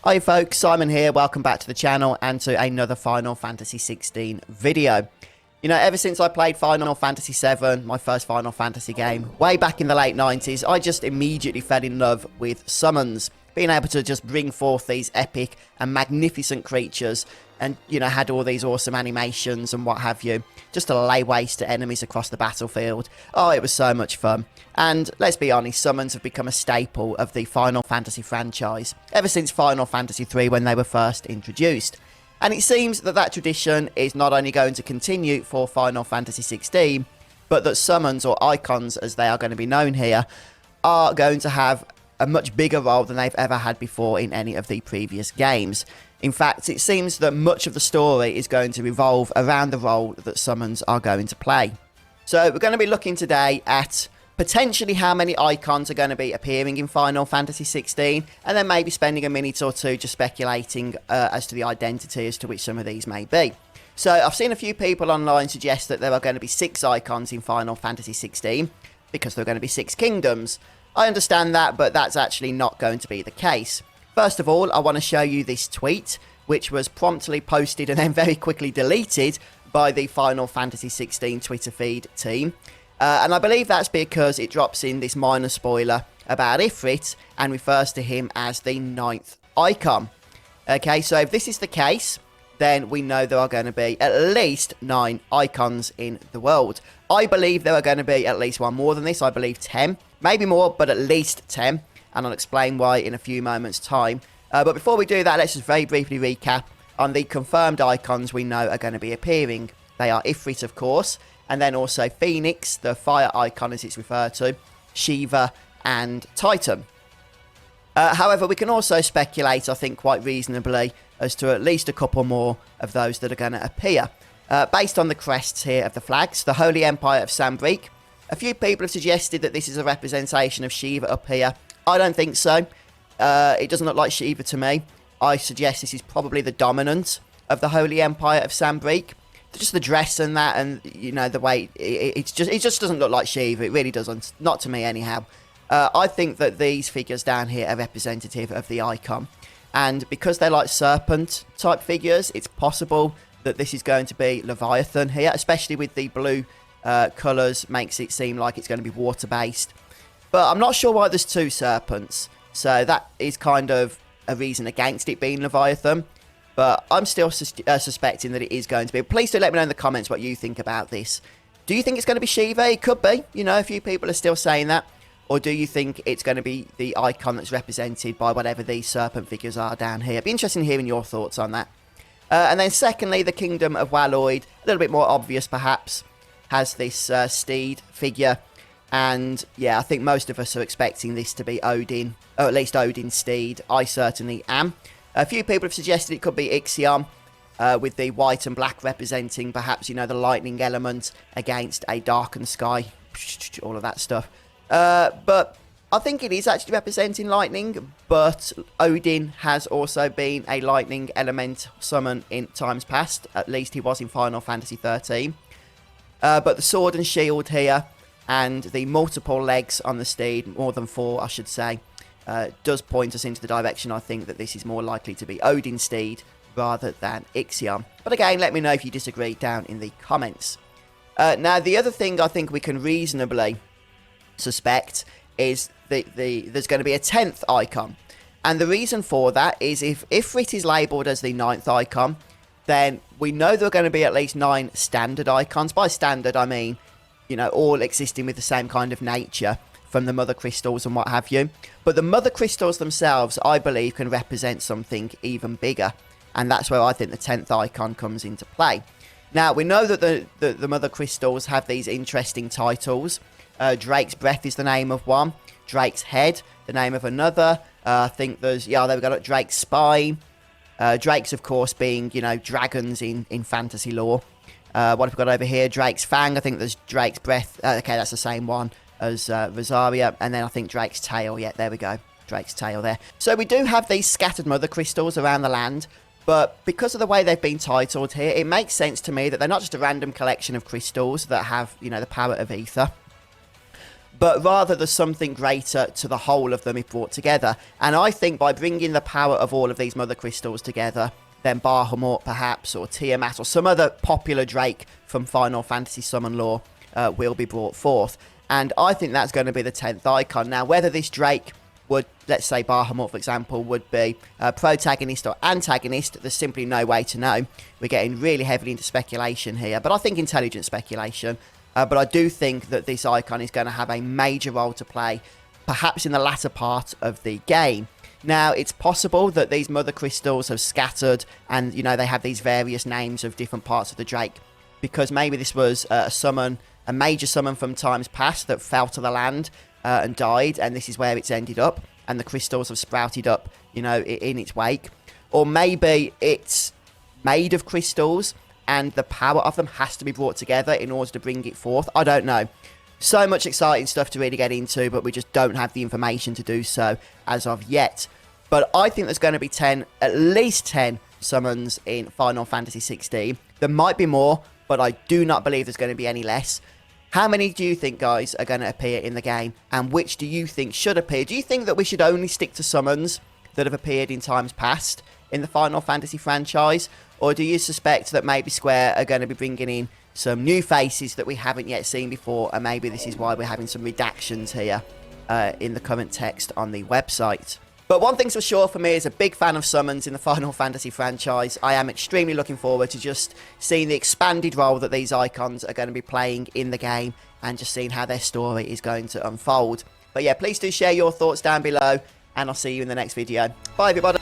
Hi folks, Simon here, welcome back to the channel and to another Final Fantasy XVI video. You know, ever since I played Final Fantasy VII, my first Final Fantasy game, way back in the late 90s, I just immediately fell in love with summons. Being able to just bring forth these epic and magnificent creatures and, you know, had all these awesome animations and what have you, just to lay waste to enemies across the battlefield. Oh, it was so much fun. And let's be honest, summons have become a staple of the Final Fantasy franchise, ever since Final Fantasy III when they were first introduced. And it seems that that tradition is not only going to continue for Final Fantasy XVI, but that summons, or icons as they are going to be known here, are going to have a much bigger role than they've ever had before in any of the previous games. In fact, it seems that much of the story is going to revolve around the role that summons are going to play. So we're going to be looking today at potentially how many icons are going to be appearing in Final Fantasy XVI, and then maybe spending a minute or two just speculating as to the identity as to which some of these may be. So I've seen a few people online suggest that there are going to be 6 icons in Final Fantasy XVI, because there are going to be 6 kingdoms. I understand that, but that's actually not going to be the case. First of all, I want to show you this tweet, which was promptly posted and then very quickly deleted by the Final Fantasy XVI Twitter feed team. And I believe that's because it drops in this minor spoiler about Ifrit and refers to him as the 9th icon. Okay, so if this is the case, then we know there are going to be at least 9 icons in the world. I believe there are going to be at least one more than this. I believe 10, maybe more, but at least 10. And I'll explain why in a few moments' time. But before we do that, let's just very briefly recap on the confirmed icons we know are going to be appearing. They are Ifrit, of course, and then also Phoenix, the fire icon as it's referred to, Shiva, and Titan. However, we can also speculate, I think, quite reasonably as to at least a couple more of those that are going to appear. Based on the crests here of the flags, the Holy Empire of Sambrique. A few people have suggested that this is a representation of Shiva up here. I don't think so. It doesn't look like Shiva to me. I suggest this is probably the dominant of the Holy Empire of Sambrique. Just the dress and that, and you know the way it just doesn't look like Shiva. It really doesn't. Not to me, anyhow. I think that these figures down here are representative of the icon, and because they're like serpent type figures, it's possible that this is going to be Leviathan here, especially with the blue colours. Makes it seem like it's going to be water based. But I'm not sure why there's 2 serpents, so that is kind of a reason against it being Leviathan. But I'm still suspecting that it is going to be. Please do let me know in the comments what you think about this. Do you think it's going to be Shiva? It could be. You know, a few people are still saying that. Or do you think it's going to be the icon that's represented by whatever these serpent figures are down here? It'd be interesting hearing your thoughts on that. And then secondly, the Kingdom of Waloid, a little bit more obvious perhaps, has this steed figure. And yeah, I think most of us are expecting this to be Odin, or at least Odin's steed. I certainly am. A few people have suggested it could be Ixion, with the white and black representing perhaps, you know, the lightning element against a darkened sky, all of that stuff. But I think it is actually representing lightning, but Odin has also been a lightning element summon in times past. At least he was in Final Fantasy XIII. But the sword and shield here, and the multiple legs on the steed, more than 4 I should say, does point us into the direction I think that this is more likely to be Odin's steed rather than Ixion. But again, let me know if you disagree down in the comments. Now, the other thing I think we can reasonably suspect is there's going to be a 10th icon. And the reason for that is if Ifrit is labelled as the 9th icon, then we know there are going to be at least 9 standard icons. By standard, I mean, you know, all existing with the same kind of nature from the mother crystals and what have you. But the mother crystals themselves, I believe, can represent something even bigger. And that's where I think the 10th icon comes into play. Now, we know that the mother crystals have these interesting titles. Drake's Breath is the name of one. Drake's Head, the name of another. I think there's, yeah, they've got Drake's Spine. Drake's, of course, being, you know, dragons in fantasy lore. What have we got over here? Drake's Fang. I think there's Drake's Breath. Okay, that's the same one as Rosaria. And then I think Drake's Tail. Yeah, there we go. Drake's Tail there. So we do have these scattered mother crystals around the land. But because of the way they've been titled here, it makes sense to me that they're not just a random collection of crystals that have, you know, the power of ether. but rather there's something greater to the whole of them if brought together. And I think by bringing the power of all of these mother crystals together, then Bahamut perhaps, or Tiamat, or some other popular Drake from Final Fantasy summon lore will be brought forth. And I think that's going to be the 10th icon. Now, whether this Drake would, let's say Bahamut, for example, would be a protagonist or antagonist, there's simply no way to know. We're getting really heavily into speculation here, but I think intelligent speculation. But I do think that this icon is going to have a major role to play, perhaps in the latter part of the game. Now, it's possible that these mother crystals have scattered and, you know, they have these various names of different parts of the Drake, because maybe this was a major summon from times past that fell to the land and died, and this is where it's ended up, and the crystals have sprouted up, you know, in its wake. Or maybe it's made of crystals and the power of them has to be brought together in order to bring it forth. I don't know. So much exciting stuff to really get into, but we just don't have the information to do so as of yet. But I think there's going to be at least 10 summons in Final Fantasy XVI. There might be more, but I do not believe there's going to be any less. How many do you think, guys, are going to appear in the game? And which do you think should appear? Do you think that we should only stick to summons that have appeared in times past in the Final Fantasy franchise? Or do you suspect that maybe Square are going to be bringing in some new faces that we haven't yet seen before, and maybe this is why we're having some redactions here in the current text on the website? But one thing's for sure for me, as a big fan of summons in the Final Fantasy franchise, I am extremely looking forward to just seeing the expanded role that these icons are going to be playing in the game, and just seeing how their story is going to unfold. But yeah, please do share your thoughts down below, and I'll see you in the next video. Bye, everybody.